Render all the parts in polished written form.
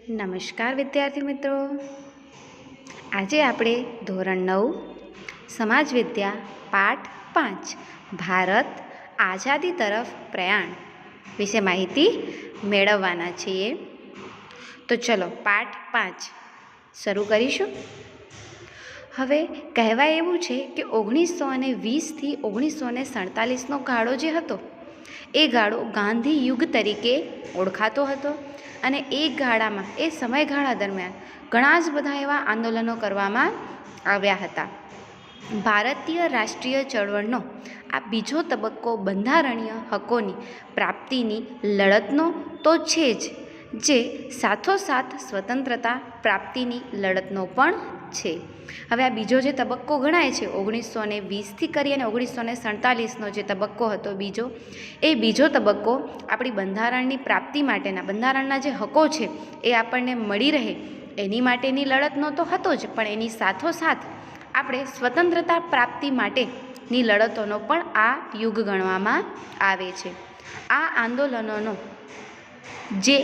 નમસ્કાર વિદ્યાર્થી મિત્રો, આજે આપણે ધોરણ 9 સમાજ વિદ્યા પાઠ 5 ભારત આઝાદી તરફ પ્રયાણ વિશે માહિતી મેળવવાના છીએ. તો ચલો પાઠ 5 શરૂ કરીશું. હવે કહેવાય એવું છે કે 1920થી 1947નો ગાળો જે હતો એ ગાળો ગાંધી યુગ તરીકે ઓળખાતો હતો અને એ ગાળામાં એ સમયગાળા દરમિયાન ઘણા જ બધા એવા આંદોલનો કરવામાં આવ્યા હતા. ભારતીય રાષ્ટ્રીય ચળવળનો આ બીજો તબક્કો બંધારણીય હકોની પ્રાપ્તિની લડતનો તો છે જ, જે સાથોસાથ સ્વતંત્રતા પ્રાપ્તિની લડતનો પણ છે. હવે આ બીજો જે તબક્કો ગણાય છે 1920થી કરી અને 1947નો જે તબક્કો હતો એ બીજો તબક્કો આપણી બંધારણની પ્રાપ્તિ માટેના બંધારણના જે હકો છે એ આપણને મળી રહે એની માટેની લડતનો તો હતો જ, પણ એની સાથોસાથ આપણે સ્વતંત્રતા પ્રાપ્તિ માટેની લડતોનો પણ આ યુગ ગણવામાં આવે છે. આ આંદોલનોનો જે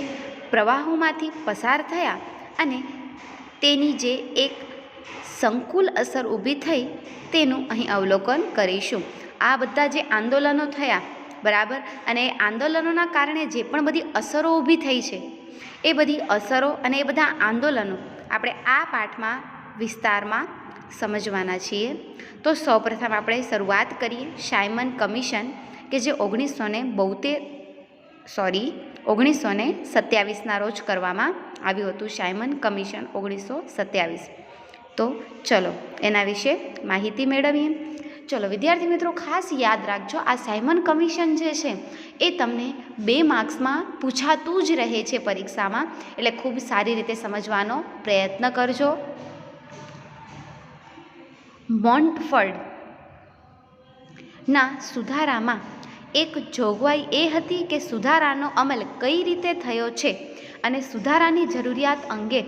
પ્રવાહોમાંથી પસાર થયા અને તેની જે એક સંકુલ અસર ઊભી થઈ તેનું અહીં અવલોકન કરીશું. આ બધા જે આંદોલનો થયા બરાબર, અને એ આંદોલનોના કારણે જે પણ બધી અસરો ઊભી થઈ છે એ બધી અસરો અને એ બધા આંદોલનો આપણે આ પાઠમાં વિસ્તારમાં સમજવાના છીએ. તો સૌપ્રથમ આપણે શરૂઆત કરીએ સાયમન કમિશન કે જે 1927ના રોજ કરવામાં આવ્યું હતું. Simon commission 1927. તો ચલો એના વિશે માહિતી મેળવીએ. ચલો વિદ્યાર્થી મિત્રો, ખાસ યાદ રાખજો, આ સાયમન કમિશન જે છે એ તમને 2 માર્ક્સમાં પૂછાતું જ રહે છે પરીક્ષામાં, એટલે ખૂબ સારી રીતે સમજવાનો પ્રયત્ન કરજો. મોન્ટફોર્ડના સુધારામાં એક જોગવાઈ એ હતી કે સુધારાનો અમલ કઈ રીતે થયો છે અને સુધારાની જરૂરિયાત અંગે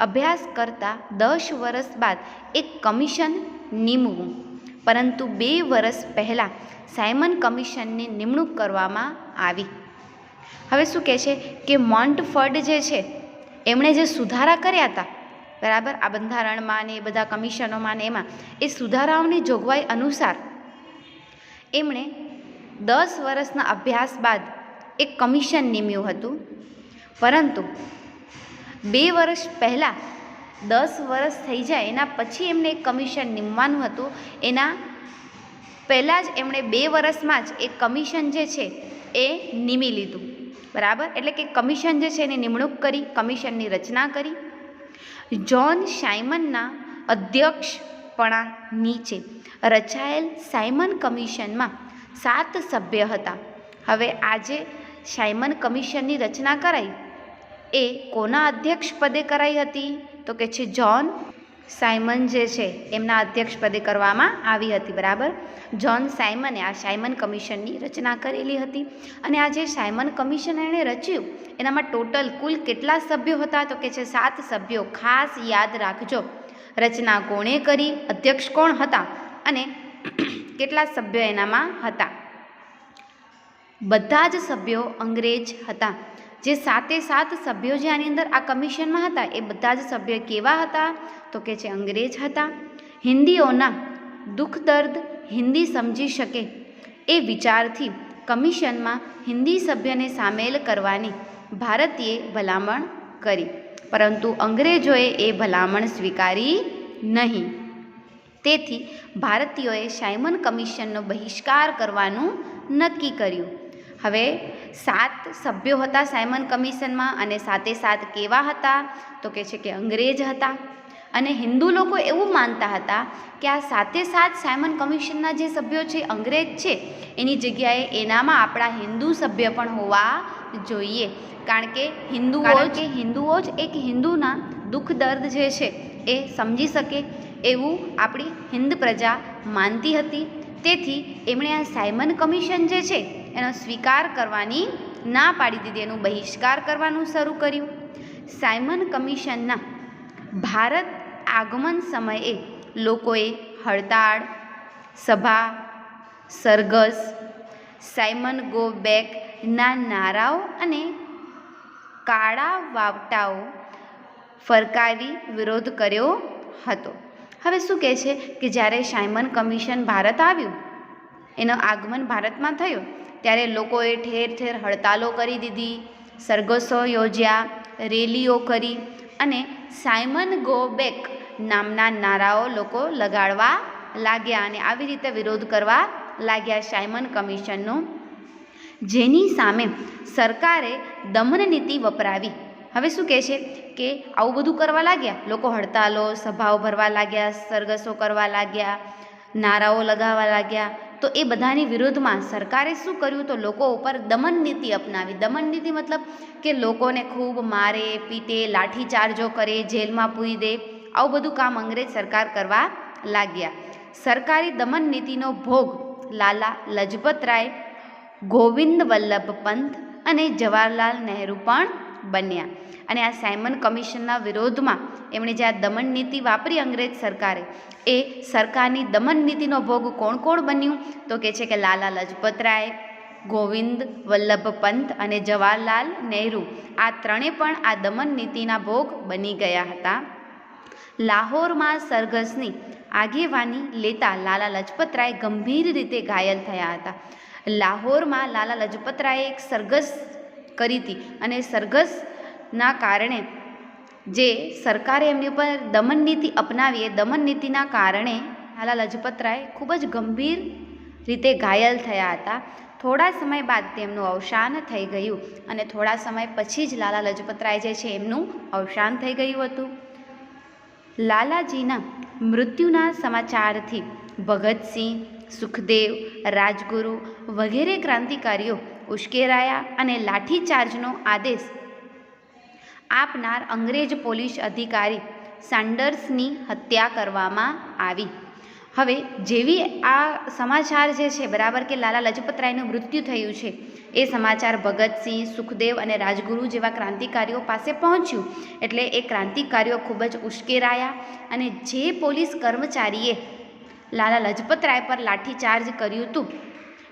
અભ્યાસ કરતા 10 વર્ષ બાદ એક કમિશન નીમવું, પરંતુ 2 વર્ષ પહેલાં સાયમન કમિશનની નિમણૂક કરવામાં આવી. હવે શું કહે છે કે મોન્ટફોર્ડ જે છે એમણે જે સુધારા કર્યા હતા બરાબર, આ બંધારણમાં ને એ બધા કમિશનોમાં ને એમાં એ સુધારાઓની જોગવાઈ અનુસાર એમણે 10 વર્ષના અભ્યાસ બાદ એક કમિશન નીમ્યું હતું, પરંતુ 2 વર્ષ પહેલાં 10 વર્ષ થઈ જાય એના પછી એમને એક કમિશન નીમવાનું હતું. એના પહેલાં જ એમણે 2 વર્ષમાં જ એક કમિશન જે છે એ નીમી લીધું બરાબર, એટલે કે કમિશન જે છે એની નિમણૂક કરી, કમિશનની રચના કરી. જ્હોન સાયમનના અધ્યક્ષપણા નીચે રચાયેલ સાયમન કમિશનમાં 7 સભ્ય હતા. હવે આજે સાયમન કમિશનની રચના કરાઈ એ કોના અધ્યક્ષ પદે કરાઈ હતી? તો કે છે જ્હોન સાયમન જે છે એમના અધ્યક્ષ પદે કરવામાં આવી હતી બરાબર. જ્હોન સાયમને આ સાયમન કમિશનની રચના કરેલી હતી. અને આ જે સાયમન કમિશન એણે રચ્યું એનામાં ટોટલ કુલ કેટલા સભ્યો હતા? તો કે છે 7 સભ્યો. ખાસ યાદ રાખજો, રચના કોણે કરી, અધ્યક્ષ કોણ હતા અને કેટલા સભ્યો એનામાં હતા. બધા જ સભ્યો અંગ્રેજ હતા. જે 7 સભ્યો જે આની અંદર આ કમિશનમાં હતા એ બધા જ સભ્યો કેવા હતા? તો કે છે અંગ્રેજ હતા. હિન્દીઓના દુઃખ દર્દ હિન્દી સમજી શકે એ વિચારથી કમિશનમાં હિન્દી સભ્યને સામેલ કરવાની ભારતીએ ભલામણ કરી, પરંતુ અંગ્રેજોએ એ ભલામણ સ્વીકારી નહીં. તેથી ભારતીયોએ સાયમન કમિશનનો બહિષ્કાર કરવાનું નક્કી કર્યું. હવે 7 સભ્યો હતા સાયમન કમિશનમાં અને 7 કેવા હતા? તો કે છે કે અંગ્રેજ હતા. અને હિન્દુ લોકો એવું માનતા હતા કે આ 7 સાયમન કમિશનના જે સભ્યો છે અંગ્રેજ છે એની જગ્યાએ એનામાં આપણા હિન્દુ સભ્ય પણ હોવા જોઈએ, કારણ કે હિન્દુઓ જ એક હિન્દુના દુઃખ દર્દ જે છે એ સમજી શકે એવું આપણી હિન્દ પ્રજા માનતી હતી. તેથી એમણે આ સાયમન કમિશન જે છે એનો સ્વીકાર કરવાની ના પાડી દીધી, એનું બહિષ્કાર કરવાનું શરૂ કર્યું. સાયમન કમિશનના ભારત આગમન સમયે લોકોએ હડતાળ, સભા, સરઘસ, સાયમન ગો બેકના નારાઓ અને કાળા વાવટાઓ ફરકાવી વિરોધ કર્યો હતો. હવે શું કહે છે કે જ્યારે સાયમન કમિશન ભારત આવ્યું, એનું આગમન ભારતમાં થયું, ત્યારે લોકોએ ઠેર ઠેર હડતાલો કરી દીધી, સરઘસો યોજ્યા, રેલીઓ કરી અને સાયમન ગો બેક નામના નારાઓ લોકો લગાડવા લાગ્યા અને આવી રીતે વિરોધ કરવા લાગ્યા સાયમન કમિશનનો, જેની સામે સરકારે દમન નીતિ વપરાવી. હવે શું કહે છે કે આવું બધું કરવા લાગ્યા, લોકો હડતાલો, સભાઓ ભરવા લાગ્યા, સરઘસો કરવા લાગ્યા, નારાઓ લગાવવા લાગ્યા, તો એ બધાની વિરોધમાં સરકારે શું કર્યું, તો લોકો ઉપર દમન નીતિ અપનાવી. દમન નીતિ મતલબ કે લોકોને ખૂબ મારે, પીટે, લાઠીચાર્જો કરે, જેલમાં પૂરી દે, આવું બધું કામ અંગ્રેજ સરકાર કરવા લાગ્યા. સરકારી દમન નીતિનો ભોગ લાલા લજપતરાય, ગોવિંદ વલ્લભ પંત અને જવાહરલાલ નહેરુ પણ બન્યા. અને આ સાયમન કમિશનના વિરોધમાં એમણે જે આ દમન નીતિ વાપરી અંગ્રેજ સરકારે, એ સરકારની દમન નીતિનો ભોગ કોણ કોણ બન્યું, તો કહે છે કે લાલા લજપતરાય, ગોવિંદ વલ્લભ પંત અને જવાહરલાલ નહેરુ, આ ત્રણે પણ આ દમન નીતિના ભોગ બની ગયા હતા. લાહોરમાં સરઘસની આગેવાની લેતા લાલા લજપતરાય ગંભીર રીતે ઘાયલ થયા હતા. લાહોરમાં લાલા લજપતરાયે એક સરઘસ કરી હતી અને સરઘસના કારણે જે સરકારે એમની ઉપર દમન નીતિ અપનાવી, એ દમન નીતિના કારણે લાલા લજપતરાય ખૂબ જ ગંભીર રીતે ઘાયલ થયા હતા. થોડા સમય બાદ તેમનું અવસાન થઈ ગયું અને થોડા સમય પછી જ લાલા લજપતરાય જે છે એમનું અવસાન થઈ ગયું હતું. લાલાજીના મૃત્યુના સમાચારથી ભગતસિંહ, સુખદેવ, રાજગુરુ વગેરે ક્રાંતિકારીઓ ઉશ્કેરાયા અને લાઠીચાર્જનો આદેશ આપનાર અંગ્રેજ પોલીસ અધિકારી સાન્ડર્સની હત્યા કરવામાં આવી. હવે જેવી આ સમાચાર જે છે બરાબર કે લાલા લજપતરાયનું મૃત્યુ થયું છે, એ સમાચાર ભગતસિંહ, સુખદેવ અને રાજગુરુ જેવા ક્રાંતિકારીઓ પાસે પહોંચ્યું, એટલે એ ક્રાંતિકારીઓ ખૂબ જ ઉશ્કેરાયા અને જે પોલીસ કર્મચારીએ લાલા લજપતરાય પર લાઠીચાર્જ કર્યું હતું,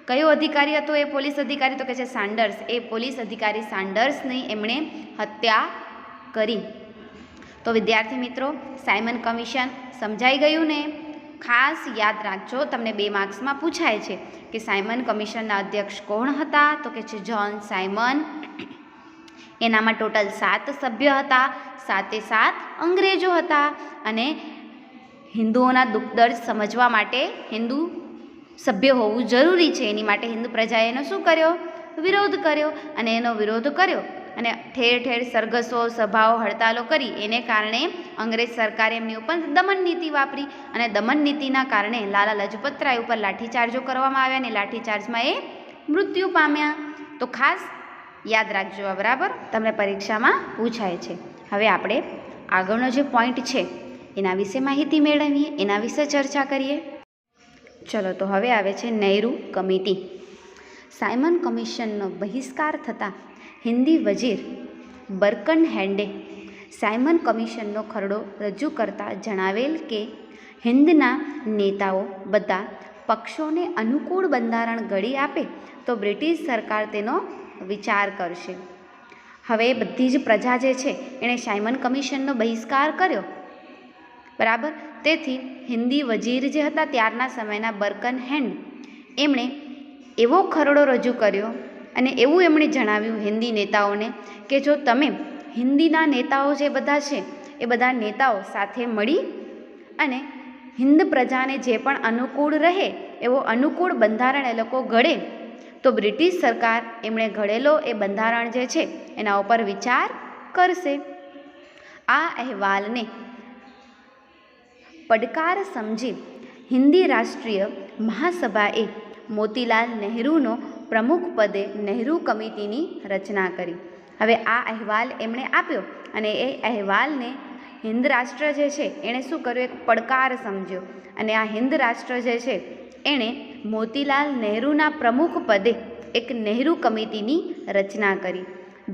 કયો અધિકારી હતો એ પોલીસ અધિકારી, તો કે છે સાન્ડર્સ, એ પોલીસ અધિકારી સાન્ડર્સની એમણે હત્યા કરી. તો વિદ્યાર્થી મિત્રો, સાયમન કમિશન સમજાઈ ગયું ને? ખાસ યાદ રાખજો, તમને 2 માર્ક્સમાં પૂછાય છે કે સાયમન કમિશનના અધ્યક્ષ કોણ હતા, તો કે છે જ્હોન સાયમન. એનામાં ટોટલ 7 સભ્ય હતા, 7 અંગ્રેજો હતા અને હિન્દુઓના દુઃખ દર્દ સમજવા માટે હિન્દુ સભ્ય હોવું જરૂરી છે, એની માટે હિન્દુ પ્રજાએ એનો શું કર્યો? વિરોધ કર્યો. અને એનો વિરોધ કર્યો અને ઠેર ઠેર સરઘસો, સભાઓ, હડતાલો કરી, એને કારણે અંગ્રેજ સરકારે એમની ઉપર દમન નીતિ વાપરી અને દમન નીતિના કારણે લાલા લજપતરાય ઉપર લાઠીચાર્જો કરવામાં આવ્યા અને લાઠીચાર્જમાં એ મૃત્યુ પામ્યા. તો ખાસ યાદ રાખજો, બરાબર, તમને પરીક્ષામાં પૂછાય છે. હવે આપણે આગળનો જે પોઈન્ટ છે એના વિશે માહિતી મેળવીએ, એના વિશે ચર્ચા કરીએ. ચલો, તો હવે આવે છે નહેરુ કમિટી. સાયમન કમિશનનો બહિષ્કાર થતાં હિન્દી વજીર બર્કનહેન્ડે સાયમન કમિશનનો ખરડો રજૂ કરતા જણાવેલ કે હિન્દના નેતાઓ બધા પક્ષોને અનુકૂળ બંધારણ ઘડી આપે તો બ્રિટિશ સરકાર તેનો વિચાર કરશે. હવે બધી જ પ્રજા જે છે એણે સાયમન કમિશનનો બહિષ્કાર કર્યો, બરાબર. તેથી હિન્દી વજીર જે હતા ત્યારના સમયના બર્કનહેન્ડ, એમણે એવો ખરડો રજૂ કર્યો અને એવું એમણે જણાવ્યું હિન્દી નેતાઓને કે જો તમે હિન્દીના નેતાઓ જે બધા છે એ બધા નેતાઓ સાથે મળી અને હિન્દ પ્રજાને જે પણ અનુકૂળ રહે એવો અનુકૂળ બંધારણ એ લોકો ઘડે તો બ્રિટિશ સરકાર એમણે ઘડેલો એ બંધારણ જે છે એના ઉપર વિચાર કરશે. આ અહેવાલને પડકાર સમજી હિન્દી રાષ્ટ્રીય મહાસભાએ મોતીલાલ નહેરુનો પ્રમુખ પદે નહેરુ કમિટીની રચના કરી. હવે આ અહેવાલ એમણે આપ્યો અને એ અહેવાલને હિન્દ રાષ્ટ્ર જે છે એણે શું કર્યું? એક પડકાર સમજ્યો અને આ હિન્દ રાષ્ટ્ર જે છે એણે મોતીલાલ નહેરુના પ્રમુખ પદે એક નહેરુ કમિટીની રચના કરી.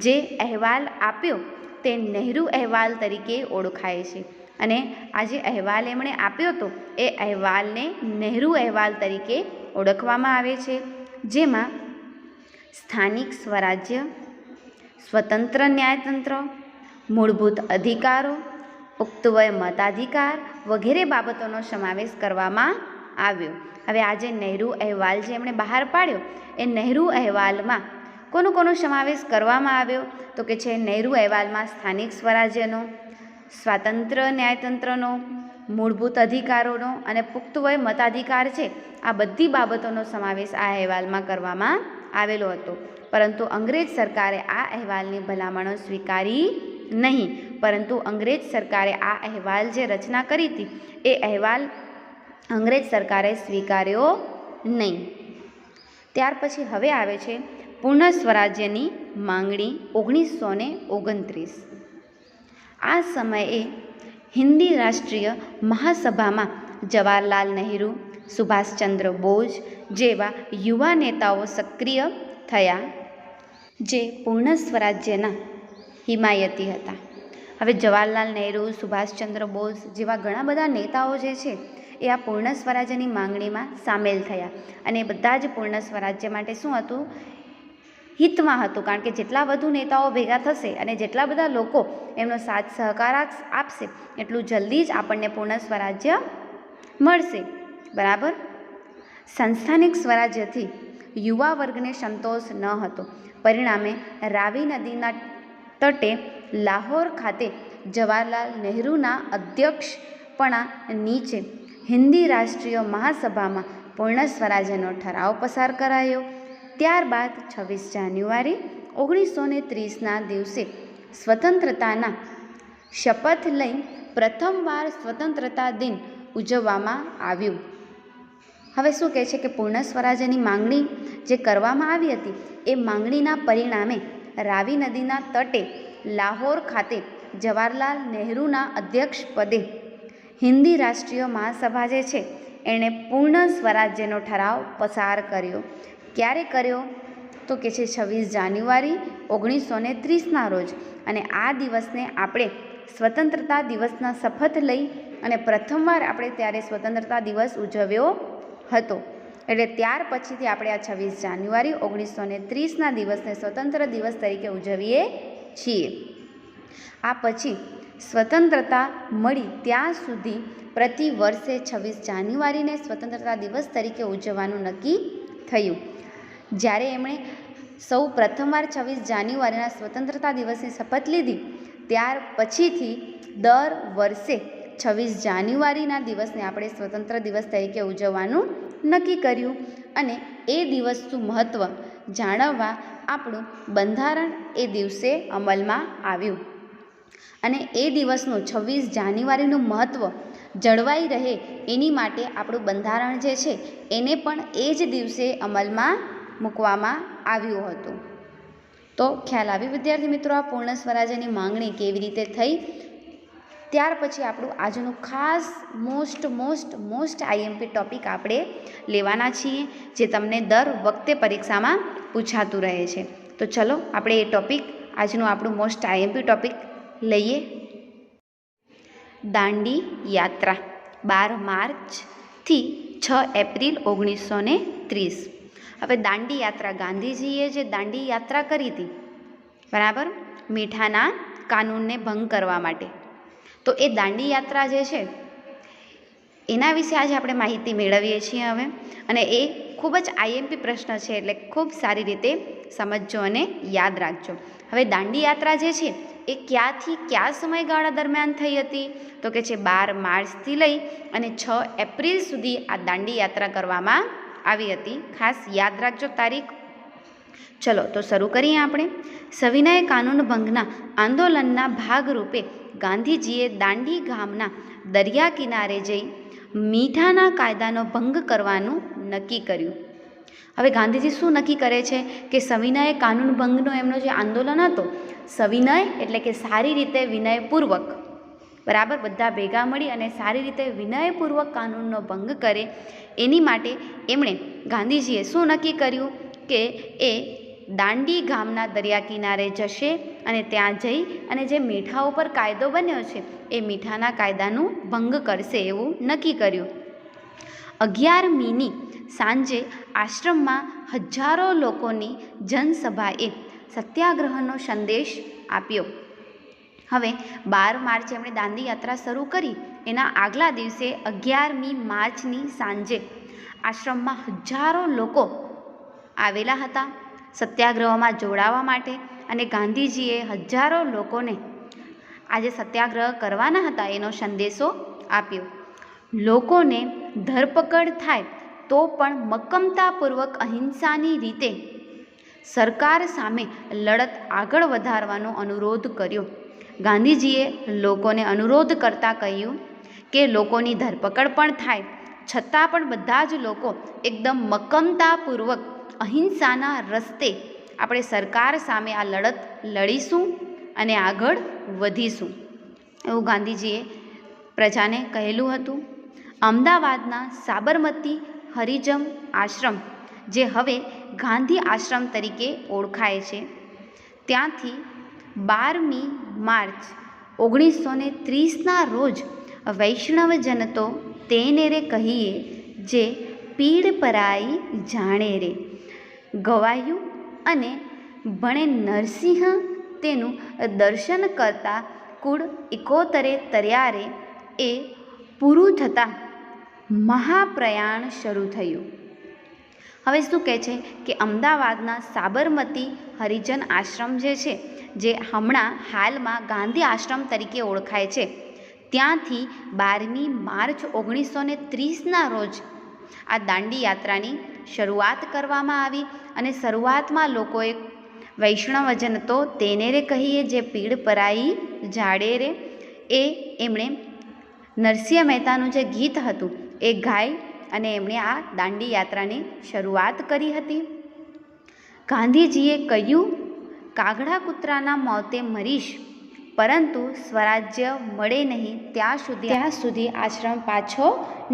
જે અહેવાલ આપ્યો તે નહેરુ અહેવાલ તરીકે ઓળખાય છે અને આ જે અહેવાલ એમણે આપ્યો હતો એ અહેવાલને નહેરુ અહેવાલ તરીકે ઓળખવામાં આવે છે, જેમાં સ્થાનિક સ્વરાજ્ય, સ્વતંત્ર ન્યાયતંત્ર, મૂળભૂત અધિકારો પુખ્ત વય મતાધિકાર વગેરે બાબતોનો સમાવેશ કરવામાં આવ્યો. હવે આ જે નહેરુ અહેવાલ જે એમણે બહાર પાડ્યો એ નહેરુ અહેવાલમાં કોનો સમાવેશ કરવામાં આવ્યો તો કે છે નહેરુ અહેવાલમાં સ્થાનિક સ્વરાજ્યનો, સ્વાતંત્ર ન્યાયતંત્રનો, મૂળભૂત અધિકારોનો અને પુખ્ત વય મતાધિકાર છે આ બધી બાબતોનો સમાવેશ આ અહેવાલમાં કરવામાં આવેલો હતો. પરંતુ અંગ્રેજ સરકારે આ અહેવાલની ભલામણો સ્વીકારી નહીં. પરંતુ અંગ્રેજ સરકારે આ અહેવાલ જે રચના કરી હતી એ અહેવાલ અંગ્રેજ સરકારે સ્વીકાર્યો નહીં. ત્યાર પછી હવે આવે છે પૂર્ણ સ્વરાજ્યની માંગણી 1929. આ સમયે હિન્દી રાષ્ટ્રીય મહાસભામાં જવાહરલાલ નહેરુ, સુભાષચંદ્ર બોઝ જેવા યુવા નેતાઓ સક્રિય થયા જે પૂર્ણ સ્વરાજ્યના હિમાયતી હતા. હવે જવાહરલાલ નહેરુ, સુભાષચંદ્ર બોઝ જેવા ઘણા બધા નેતાઓ જે છે એ આ પૂર્ણ સ્વરાજ્યની માંગણીમાં સામેલ થયા અને બધા જ પૂર્ણ સ્વરાજ્ય માટે શું હતું, હિતમાં હતું. કારણ કે જેટલા વધુ નેતાઓ ભેગા થશે અને જેટલા બધા લોકો એમનો સાથ સહકાર આપશે એટલું જલ્દી જ આપણને પૂર્ણ સ્વરાજ્ય મળશે. બરાબર. સંસ્થાનિક સ્વરાજ્યથી યુવા વર્ગને સંતોષ ન હતો. પરિણામે રાવી નદીના તટે લાહોર ખાતે જવાહરલાલ નહેરુના અધ્યક્ષપણા નીચે હિન્દી રાષ્ટ્રીય મહાસભામાં પૂર્ણ સ્વરાજ્યનો ઠરાવ પસાર કરાયો. ત્યારબાદ 26 જાન્યુઆરી 1930ના દિવસે સ્વતંત્રતાના શપથ લઈ પ્રથમવાર સ્વતંત્રતા દિન ઉજવવામાં આવ્યું. હવે શું કહે છે કે પૂર્ણ સ્વરાજ્યની માંગણી જે કરવામાં આવી હતી એ માંગણીના પરિણામે રાવી નદીના તટે લાહોર ખાતે જવાહરલાલ નહેરુના અધ્યક્ષ પદે હિન્દી રાષ્ટ્રીય મહાસભા જે છે એણે પૂર્ણ સ્વરાજ્યનો ઠરાવ પસાર કર્યો. ક્યારે કર્યો તો કે છે 26 જાન્યુઆરી 1930ના રોજ. અને આ દિવસને આપણે સ્વતંત્રતા દિવસના શપથ લઈ અને પ્રથમવાર આપણે ત્યારે સ્વતંત્રતા દિવસ ઉજવ્યો હતો. એટલે ત્યાર પછીથી આપણે આ 26 જાન્યુઆરી 1930ના દિવસને સ્વતંત્ર દિવસ તરીકે ઉજવીએ છીએ. આ પછી સ્વતંત્રતા મળી ત્યાં સુધી પ્રતિ વર્ષે 26 જાન્યુઆરીને સ્વતંત્રતા દિવસ તરીકે ઉજવવાનું નક્કી થયું. જ્યારે એમણે સૌ પ્રથમવાર 26 જાન્યુઆરીના સ્વતંત્રતા દિવસની શપથ લીધી ત્યાર પછીથી દર વર્ષે 26 જાન્યુઆરીના દિવસને આપણે સ્વતંત્ર દિવસ તરીકે ઉજવવાનું નક્કી કર્યું. અને એ દિવસનું મહત્ત્વ જાણવવા આપણું બંધારણ એ દિવસે અમલમાં આવ્યું. અને એ દિવસનું 26 જાન્યુઆરીનું મહત્ત્વ જળવાઈ રહે એની માટે આપણું બંધારણ જે છે એને પણ એ જ દિવસે અમલમાં મૂકવામાં આવ્યું હતું. તો ખ્યાલ આવ્યો વિદ્યાર્થી મિત્રો આ પૂર્ણ સ્વરાજ્યની માંગણી કેવી રીતે થઈ. ત્યાર પછી આપણું આજનું ખાસ મોસ્ટ આઈએમપી ટૉપિક આપણે લેવાના છીએ જે તમને દર વખતે પરીક્ષામાં પૂછાતું રહે છે. તો ચલો આપણે એ ટૉપિક આજનું આપણું મોસ્ટ આઈએમપી ટૉપિક લઈએ. દાંડી યાત્રા 12 માર્ચથી 6 એપ્રિલ 1930. હવે દાંડી યાત્રા ગાંધીજીએ જે દાંડી યાત્રા કરી હતી બરાબર મીઠાના કાનૂનને ભંગ કરવા માટે. તો એ દાંડી યાત્રા જે છે એના વિશે આજે આપણે માહિતી મેળવીએ છીએ હવે. અને એ ખૂબ જ આઈએમપી પ્રશ્ન છે એટલે ખૂબ સારી રીતે સમજજો અને યાદ રાખજો. હવે દાંડી યાત્રા જે છે એ ક્યાંથી કયા સમયગાળા દરમિયાન થઈ હતી તો કે છે 12 માર્ચથી લઈ અને 6 એપ્રિલ સુધી આ દાંડી યાત્રા કરવામાં આવી હતી. ખાસ યાદ રાખજો તારીખ. ચલો તો શરૂ કરીએ આપણે. સવિનય કાનૂન ભંગના આંદોલનના ભાગરૂપે ગાંધીજીએ દાંડી ગામના દરિયા કિનારે જઈ મીઠાના કાયદાનો ભંગ કરવાનું નક્કી કર્યું. હવે ગાંધીજી શું નક્કી કરે છે કે સવિનય કાનૂન ભંગનો એમનો જે આંદોલન હતો સવિનય એટલે કે સારી રીતે વિનયપૂર્વક બરાબર બધા ભેગા મળી અને સારી રીતે વિનયપૂર્વક કાનૂનનો ભંગ કરે એની માટે એમણે ગાંધીજીએ શું નક્કી કર્યું કે એ દાંડી ગામના દરિયા કિનારે જશે અને ત્યાં જઈ અને જે મીઠા ઉપર કાયદો બન્યો છે એ મીઠાના કાયદાનું ભંગ કરશે એવું નક્કી કર્યું. 11મીની સાંજે આશ્રમમાં હજારો લોકોની જનસભાએ સત્યાગ્રહનો સંદેશ આપ્યો. હવે 12 માર્ચે એમણે દાંડી યાત્રા શરૂ કરી. એના આગલા દિવસે 11મી માર્ચની સાંજે આશ્રમમાં હજારો લોકો આવેલા હતા સત્યાગ્રહમાં જોડાવા માટે. અને ગાંધીજીએ હજારો લોકોને આજે સત્યાગ્રહ કરવાના હતા એનો સંદેશો આપ્યો. લોકોને ધરપકડ થાય તો પણ મક્કમતાપૂર્વક અહિંસાની રીતે સરકાર સામે લડત આગળ વધારવાનો અનુરોધ કર્યો. ગાંધીજીએ લોકોને અનુરોધ કરતાં કહ્યું કે લોકોની ધરપકડ પણ થાય છતાં પણ બધા જ લોકો એકદમ મક્કમતાપૂર્વક અહિંસાના રસ્તે આપણે સરકાર સામે આ લડત લડીશું અને આગળ વધીશું એવું ગાંધીજીએ પ્રજાને કહેલું હતું. અમદાવાદના સાબરમતી હરિજન આશ્રમ, જે હવે ગાંધી આશ્રમ તરીકે ઓળખાય છે, ત્યાંથી 12મી માર્ચ 1930ના રોજ વૈષ્ણવજન તો તેને રે કહીએ જે પીડ પરાઈ જાણે રે ગવાયું અને ભણે નરસિંહ તેનું દર્શન કરતા કુળ 71 તર્યારે એ પૂરું થતાં મહાપ્રયાણ શરૂ થયું. હવે શું કહે છે કે અમદાવાદના સાબરમતી હરિજન આશ્રમ જે છે, જે હમણાં હાલમાં ગાંધી આશ્રમ તરીકે ઓળખાય છે, ત્યાંથી 12મી માર્ચ 1930ના રોજ આ દાંડી યાત્રાની શરૂઆત કરવામાં આવી. અને શરૂઆતમાં લોકોએ વૈષ્ણવજન તો તેને રે કહીએ જે પીડ પરાઈ જાડે રે એમણે નરસિંહ મહેતાનું જે ગીત હતું એ ગાઈ અને એમણે આ દાંડી યાત્રાની શરૂઆત કરી હતી. ગાંધીજીએ કહ્યું, કાગડા કૂતરાના મોતે મરીશ પરંતુ સ્વરાજ્ય મળે નહીં ત્યાં સુધી આશ્રમ પાછો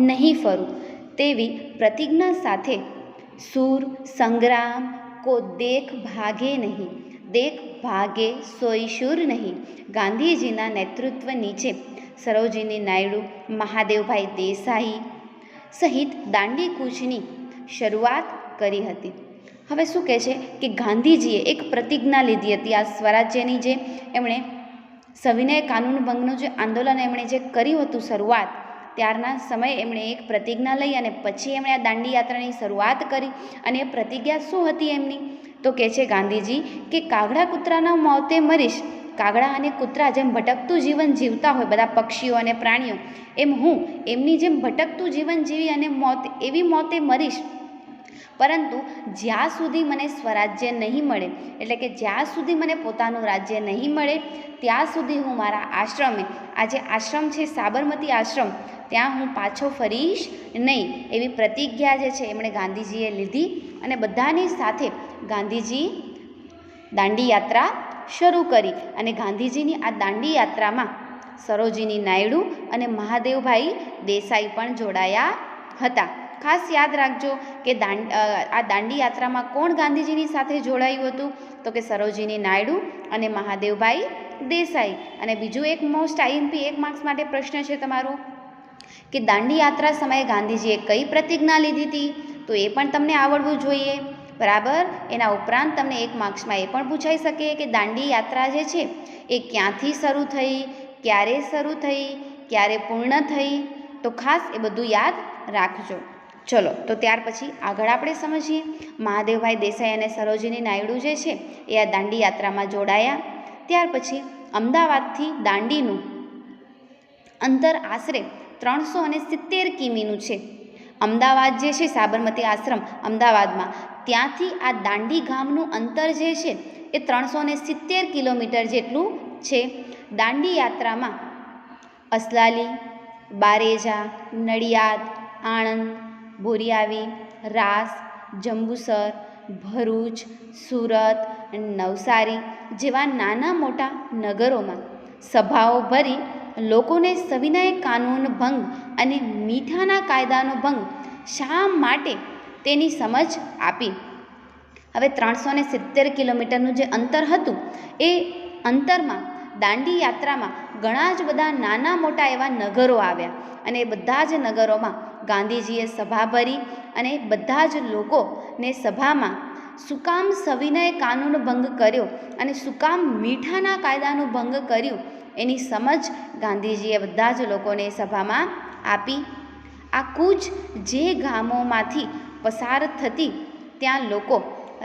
નહીં ફરું તેવી પ્રતિજ્ઞા સાથે सूर संग्राम को देख भागे नहीं, देख भागे सोई शूर नहीं ગાંધીજીના નેતૃત્વ નીચે સરોજિની નાયડુ, મહાદેવભાઈ દેસાઈ સહિત દાંડી કૂચની શરૂઆત કરી હતી. હવે શું કહે છે કે ગાંધીજીએ એક પ્રતિજ્ઞા લીધી હતી. આ સ્વરાજ્યની જે એમણે સવિનય કાનૂન ભંગનું જે આંદોલન એમણે જે કર્યું હતું શરૂઆત, ત્યારના સમયે એમણે એક પ્રતિજ્ઞા લઈ અને પછી એમણે આ દાંડી યાત્રાની શરૂઆત કરી. અને એ પ્રતિજ્ઞા શું હતી એમની? તો કહે છે ગાંધીજી કે કાગડા કૂતરાના મોતે મરીશ. કાગડા અને કૂતરા જેમ ભટકતું જીવન જીવતા હોય બધા પક્ષીઓ અને પ્રાણીઓ, એમ હું એમની જેમ ભટકતું જીવન જીવી અને એવી મોતે મરીશ. પરંતુ જ્યાં સુધી મને સ્વરાજ્ય નહીં મળે, એટલે કે જ્યાં સુધી મને પોતાનું રાજ્ય નહીં મળે ત્યાં સુધી હું મારા આશ્રમે, આ જે આશ્રમ છે સાબરમતી આશ્રમ, ત્યાં હું પાછો ફરીશ નહીં એવી પ્રતિજ્ઞા જે છે એમણે ગાંધીજીએ લીધી. અને બધાની સાથે ગાંધીજી દાંડી યાત્રા શરૂ કરી. અને ગાંધીજીની આ દાંડી યાત્રામાં સરોજિની નાયડુ અને મહાદેવભાઈ દેસાઈ પણ જોડાયા હતા. ખાસ યાદ રાખજો કે આ દાંડી યાત્રામાં કોણ ગાંધીજીની સાથે જોડાયું હતું? તો કે સરોજિની નાયડુ અને મહાદેવભાઈ દેસાઈ. અને બીજું એક મોસ્ટ આઈએમપી 1 માર્ક્સ માટે પ્રશ્ન છે તમારો કે દાંડી યાત્રા સમયે ગાંધીજીએ કઈ પ્રતિજ્ઞા લીધી હતી? તો એ પણ તમને આવડવું જોઈએ, બરાબર. એના ઉપરાંત તમને 1 માર્ક્સમાં એ પણ પૂછાઈ શકે કે દાંડી યાત્રા જે છે એ ક્યાંથી શરૂ થઈ, ક્યારે શરૂ થઈ, ક્યારે પૂર્ણ થઈ? તો ખાસ એ બધું યાદ રાખજો. ચલો, તો ત્યાર પછી આગળ આપણે સમજીએ. મહાદેવભાઈ દેસાઈ અને સરોજિની નાયડુ જે છે એ આ દાંડી યાત્રામાં જોડાયા. ત્યાર પછી અમદાવાદથી દાંડીનું અંતર આશરે 370 કિમીનું છે. અમદાવાદ જે છે સાબરમતી આશ્રમ અમદાવાદમાં, ત્યાંથી આ દાંડી ગામનું અંતર જે છે એ 370 કિલોમીટર જેટલું છે. દાંડી યાત્રામાં અસલાલી, બારેજા, નડિયાદ, આણંદ, બોરિયાવી, રાસ, જંબુસર, ભરૂચ, સુરત, નવસારી જેવા નાના મોટા નગરોમાં સભાઓ ભરી લોકોને સવિનય કાનૂન ભંગ અને મીઠાના કાયદાનો ભંગ શા માટે તેની સમજ આપી. હવે 370 કિલોમીટરનું જે અંતર હતું એ અંતરમાં દાંડી યાત્રામાં ઘણા જ બધા નાના મોટા એવા નગરો આવ્યા. અને એ બધા જ નગરોમાં ગાંધીજીએ સભા ભરી અને બધા જ લોકોને સભામાં શું કામ સવિનય કાનૂન ભંગ કર્યો અને શું કામ મીઠાના કાયદાનો ભંગ કર્યું એની સમજ ગાંધીજીએ બધા જ લોકોને સભામાં આપી. આ કૂચ જે ગામોમાંથી પસાર થતી ત્યાં લોકો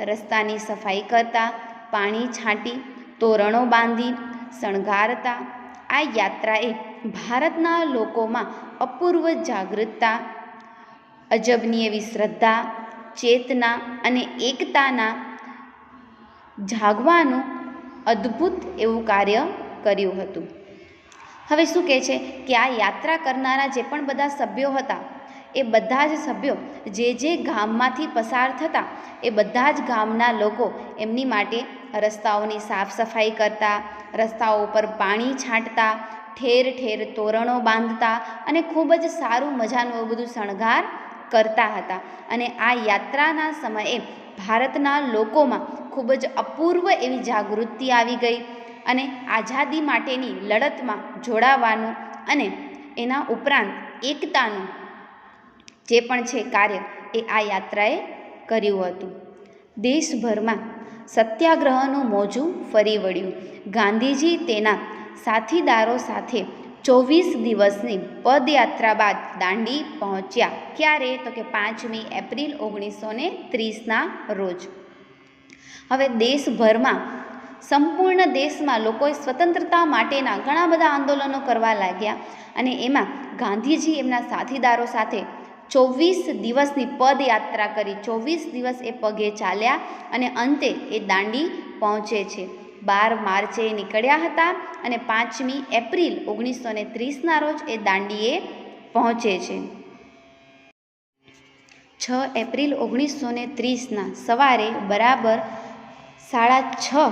રસ્તાની સફાઈ કરતા, પાણી છાંટી, તોરણો બાંધી શણગારતા. આ યાત્રાએ ભારતના લોકોમાં અપૂર્વ જાગૃતતા, અજબની એવી શ્રદ્ધા, ચેતના અને એકતાના જાગવાનું અદ્ભુત એવું કાર્ય કર્યું હતું. હવે શું કહે છે કે આ યાત્રા કરનારા જે પણ બધા સભ્યો હતા એ બધા જ સભ્યો જે ગામમાંથી પસાર થતા એ બધા જ ગામના લોકો એમની માટે રસ્તાઓની સાફ સફાઈ કરતા, રસ્તાઓ ઉપર પાણી છાંટતા, ઠેર ઠેર તોરણો બાંધતા અને ખૂબ જ સારું મજાનું એવું બધું શણગાર કરતા હતા. અને આ યાત્રાના સમયે ભારતના લોકોમાં ખૂબ જ અપૂર્વ એવી જાગૃતિ આવી ગઈ અને આઝાદી માટેની લડતમાં જોડાવાનું અને એના ઉપરાંત એકતાનું જે પણ છે કાર્ય એ આ યાત્રાએ કર્યું હતું. દેશભરમાં સત્યાગ્રહનું મોજું ફરી વળ્યું. ગાંધીજી તેના સાથીદારો સાથે 24 દિવસની પદયાત્રા બાદ દાંડી પહોંચ્યા. ક્યારે? તો કે 5મી એપ્રિલ 1930ના રોજ. હવે દેશભરમાં સંપૂર્ણ દેશમાં લોકોએ સ્વતંત્રતા માટેના ઘણા બધા આંદોલનો કરવા લાગ્યા અને એમાં ગાંધીજી એમના સાથીદારો સાથે 24 દિવસની પદયાત્રા કરી. 24 દિવસ એ પગે ચાલ્યા અને અંતે એ દાંડી પહોંચે છે. 12 માર્ચે નીકળ્યા હતા અને 5મી એપ્રિલ 1930ના રોજ એ દાંડીએ પહોંચે છે. 6 એપ્રિલ 1930ના સવારે બરાબર 6:30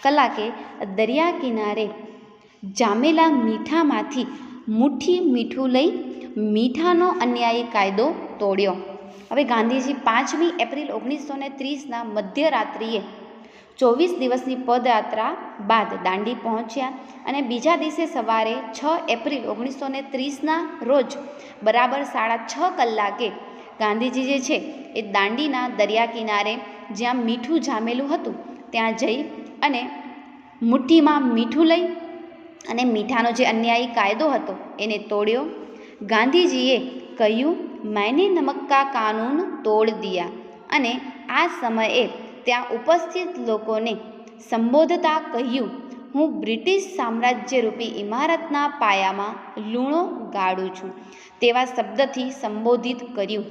કલાકે દરિયા કિનારે જામેલા મીઠામાંથી મુઠ્ઠી મીઠું લઈ મીઠાનો અન્યાયી કાયદો તોડ્યો. હવે ગાંધીજી 5મી એપ્રિલ 1930ના મધ્યરાત્રિએ 24 દિવસની પદયાત્રા બાદ દાંડી પહોંચ્યા અને બીજા દિવસે સવારે 6 એપ્રિલ 1930ના રોજ બરાબર 6:30 કલાકે ગાંધીજી જે છે એ દાંડીના દરિયા કિનારે જ્યાં મીઠું જામેલું હતું ત્યાં જઈ અને મુઠ્ઠીમાં મીઠું લઈ અને મીઠાનો જે અન્યાયી કાયદો હતો એને તોડ્યો. ગાંધીજીએ કહ્યું, मैंने नमक का कानून तोड़ दिया અને આ સમયે ત્યાં ઉપસ્થિત લોકોને સંબોધતા કહ્યું, હું બ્રિટિશ સામ્રાજ્યરૂપી ઇમારતના પાયામાં લૂણો ગાળું છું તેવા શબ્દથી સંબોધિત કર્યું.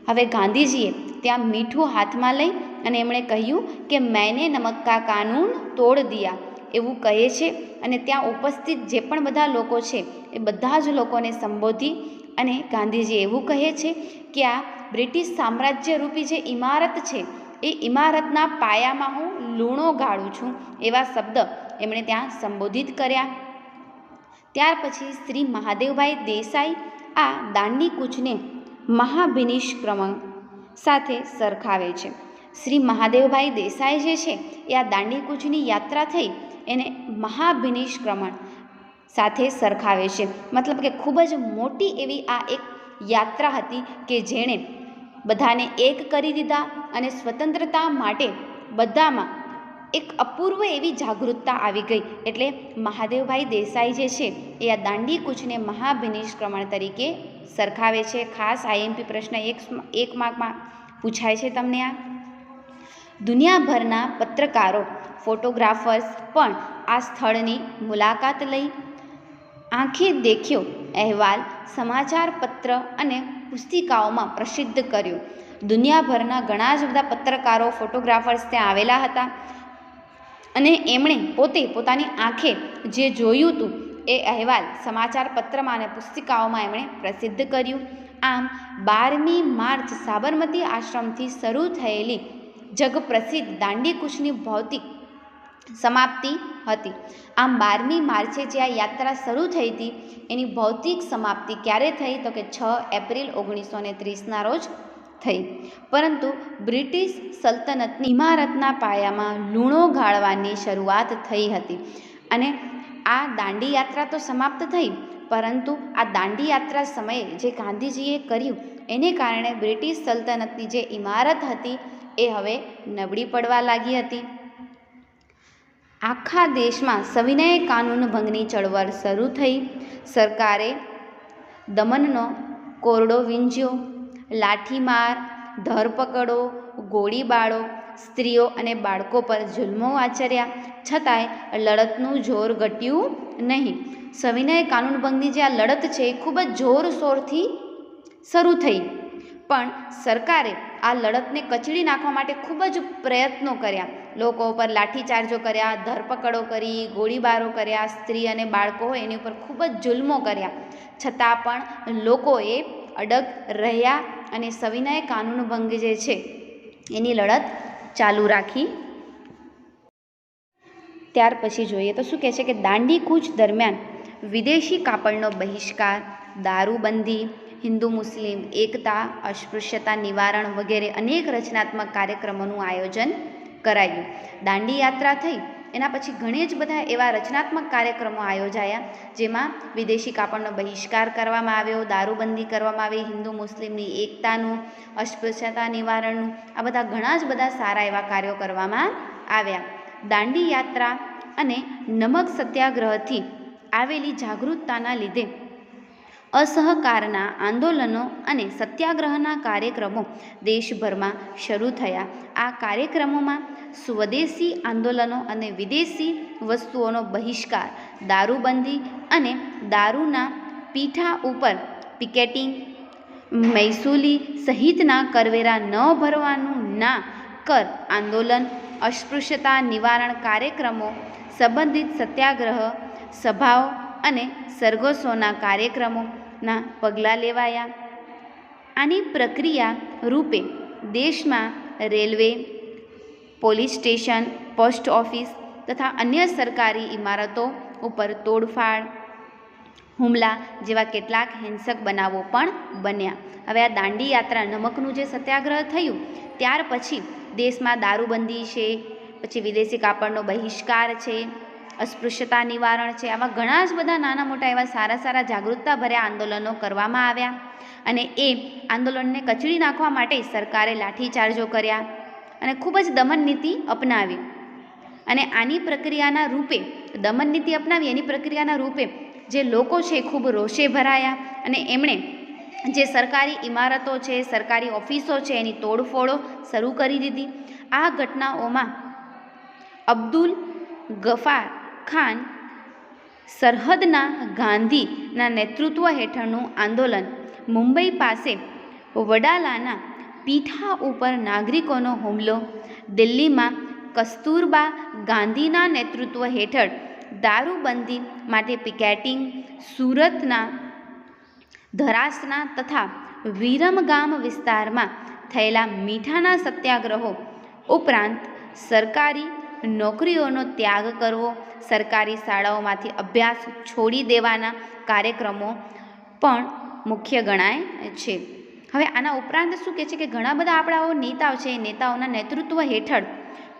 હવે ગાંધીજીએ ત્યાં મીઠું હાથમાં લઈ અને એમણે કહ્યું કે मैंने नमक का कानून तोड़ दिया એવું કહે છે અને ત્યાં ઉપસ્થિત જે પણ બધા લોકો છે એ બધા જ લોકોને સંબોધી અને ગાંધીજી એવું કહે છે કે આ બ્રિટિશ સામ્રાજ્યરૂપી જે ઇમારત છે એ ઇમારતના પાયામાં હું લૂણો ગાળું છું એવા શબ્દ એમણે ત્યાં સંબોધિત કર્યા. ત્યાર પછી શ્રી મહાદેવભાઈ દેસાઈ આ દાંડી કૂચને મહાભિનિષ્ક્રમણ સાથે સરખાવે છે. શ્રી મહાદેવભાઈ દેસાઈ જે છે એ આ દાંડી કૂચની યાત્રા થઈ એને મહાભિનિષ્ક્રમણ સાથે સરખાવે છે. મતલબ કે ખૂબ જ મોટી એવી આ એક યાત્રા હતી કે જેણે બધાને એક કરી દીધા અને સ્વતંત્રતા માટે બધામાં એક અપૂર્વ એવી જાગૃતતા આવી ગઈ. એટલે મહાદેવભાઈ દેસાઈ જે છે એ આ દાંડી કૂચને મહાભિનિષ્ક્રમણ તરીકે સરખાવે છે. ખાસ આઈએમપી પ્રશ્ન 1 માર્કમાં પૂછાય છે તમને આ. દુનિયાભરના પત્રકારો, ફોટોગ્રાફર્સ પણ આ સ્થળની મુલાકાત લઈ આંખે દેખ્યો અહેવાલ સમાચાર પત્ર અને પુસ્તિકાઓમાં પ્રસિદ્ધ કર્યો. દુનિયાભરના ઘણા જ બધા પત્રકારો, ફોટોગ્રાફર્સ ત્યાં આવેલા હતા અને એમણે પોતાની આંખે જે જોયું હતું એ અહેવાલ સમાચાર પત્રમાં અને પુસ્તિકાઓમાં એમણે પ્રસિદ્ધ કર્યું. આમ 12મી માર્ચ સાબરમતી આશ્રમથી શરૂ થયેલી જગપ્રસિદ્ધ દાંડી કૂચની ભૌતિક સમાપ્તિ હતી. આમ 12મી માર્ચે જે આ યાત્રા શરૂ થઈ હતી એની ભૌતિક સમાપ્તિ ક્યારે થઈ? તો કે 6 એપ્રિલ 1930ના રોજ થઈ. પરંતુ બ્રિટિશ સલ્તનતની ઇમારતના પાયામાં લૂણો ગાળવાની શરૂઆત થઈ હતી અને આ દાંડી યાત્રા તો સમાપ્ત થઈ, પરંતુ આ દાંડી યાત્રા સમયે જે ગાંધીજીએ કર્યું એને કારણે બ્રિટિશ સલ્તનતની જે ઇમારત હતી એ હવે નબળી પડવા લાગી હતી. આખા દેશમાં સવિનય કાનૂન ભંગની ચળવળ શરૂ થઈ. સરકારે દમનનો કોરડો વીંઝ્યો. લાઠીમાર, ધરપકડો, ગોળીબારો, સ્ત્રીઓ અને બાળકો પર જુલ્મો આચર્યા, છતાંય લડતનું જોર ઘટ્યું નહીં. સવિનય કાનૂન ભંગની જે આ લડત છે એ ખૂબ જ જોરશોરથી શરૂ થઈ, પણ સરકારે આ લડતને કચડી નાખવા માટે ખૂબ જ પ્રયત્નો કર્યા. લોકો ઉપર લાઠીચાર્જો કર્યા, ધરપકડો કરી, ગોળીબારો કર્યા, સ્ત્રી અને બાળકો હોય એની ઉપર ખૂબ જ જુલ્મો કર્યા, છતાં પણ લોકોએ અડગ રહ્યા અને સવિનય કાનૂન ભંગ જે છે એની લડત ચાલુ રાખી. ત્યાર પછી જોઈએ તો શું કહે છે કે દાંડી કૂચ દરમિયાન વિદેશી કાપડનો બહિષ્કાર, દારૂબંધી, હિન્દુ મુસ્લિમ એકતા, અસ્પૃશ્યતા નિવારણ વગેરે અનેક રચનાત્મક કાર્યક્રમોનું આયોજન કરાયું. દાંડી યાત્રા થઈ એના પછી ઘણી જ બધા એવા રચનાત્મક કાર્યક્રમો આયોજાયા, જેમાં વિદેશી કાપડનો બહિષ્કાર કરવામાં આવ્યો, દારૂબંધી કરવામાં આવી, હિન્દુ મુસ્લિમની એકતાનું, અસ્પૃશ્યતા નિવારણનું, આ બધા ઘણા જ બધા સારા એવા કાર્યો કરવામાં આવ્યા. દાંડી યાત્રા અને નમક સત્યાગ્રહથી આવેલી જાગૃતતાના લીધે અસહકારના આંદોલનો અને સત્યાગ્રહના કાર્યક્રમો દેશભરમાં શરૂ થયા. આ કાર્યક્રમોમાં સ્વદેશી આંદોલનો અને વિદેશી વસ્તુઓનો બહિષ્કાર, દારૂબંધી અને દારૂના પીઠા ઉપર પિકેટિંગ, મહેસૂલી સહિતના કરવેરા ન ભરવાનું ના કર આંદોલન, અસ્પૃશ્યતા નિવારણ કાર્યક્રમો, સંબંધિત સત્યાગ્રહ સભાઓ અને સરઘસોના કાર્યક્રમોના પગલાં લેવાયા. આની પ્રક્રિયા રૂપે દેશમાં railway, police station, post office તથા અન્ય સરકારી ઇમારતો ઉપર તોડફાડ, હુમલા જેવા કેટલાક હિંસક બનાવો પણ બન્યા. હવે આ દાંડી યાત્રા, નમકનું જે સત્યાગ્રહ થયું ત્યાર પછી દેશમાં દારૂબંધી છે, પછી વિદેશી કાપડનો બહિષ્કાર છે, અસ્પૃશ્યતા નિવારણ છે, આવા ઘણા જ બધા નાના મોટા એવા સારા સારા જાગૃતતા ભર્યા આંદોલનો કરવામાં આવ્યા. અને એ આંદોલનને કચડી નાખવા માટે સરકારે લાઠીચાર્જો કર્યા અને ખૂબ જ દમન નીતિ અપનાવી. અને આની પ્રક્રિયાના રૂપે, દમન નીતિ અપનાવી એની પ્રક્રિયાના રૂપે જે લોકો છે ખૂબ રોષે ભરાયા અને એમણે જે સરકારી ઇમારતો છે, સરકારી ઓફિસો છે એની તોડફોડો શરૂ કરી દીધી. આ ઘટનાઓમાં અબ્દુલ ગફાર ખાન સરહદના ગાંધીના નેતૃત્વ હેઠળનું આંદોલન, મુંબઈ પાસે વડાલાના પીઠા ઉપર નાગરિકોનો હુમલો, દિલ્હીમાં કસ્તુરબા ગાંધીના નેતૃત્વ હેઠળ દારૂબંધી માટે પિકેટિંગ, સુરતના ધરાસના તથા વિરમગામ વિસ્તારમાં થયેલા મીઠાના સત્યાગ્રહો ઉપરાંત સરકારી નોકરીઓનો ત્યાગ કરવો, સરકારી શાળાઓમાંથી અભ્યાસ છોડી દેવાના કાર્યક્રમો પણ મુખ્ય ગણાય છે. હવે આના ઉપરાંત શું કહે છે કે ઘણા બધા આપણાઓ નેતાઓ છે, નેતાઓના નેતૃત્વ હેઠળ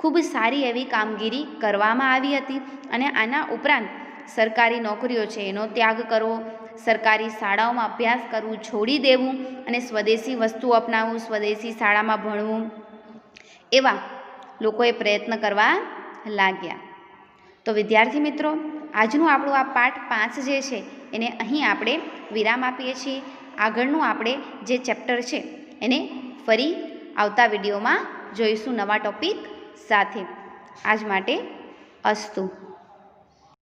ખૂબ સારી એવી કામગીરી કરવામાં આવી હતી. અને આના ઉપરાંત સરકારી નોકરીઓ છે એનો ત્યાગ કરવો, સરકારી શાળાઓમાં અભ્યાસ કરવું છોડી દેવું અને સ્વદેશી વસ્તુ અપનાવવું, સ્વદેશી શાળામાં ભણવું, એવા લોકોએ પ્રયત્ન કરવા લાગ્યા. તો વિદ્યાર્થી મિત્રો, આજનું આપણું આ પાઠ 5 જે છે એને અહીં આપણે વિરામ આપીએ છીએ. આગળનું આપણે જે ચેપ્ટર છે એને ફરી આવતા વિડીયોમાં જોઈશું નવા ટૉપિક સાથે. આજ માટે અસ્તુ.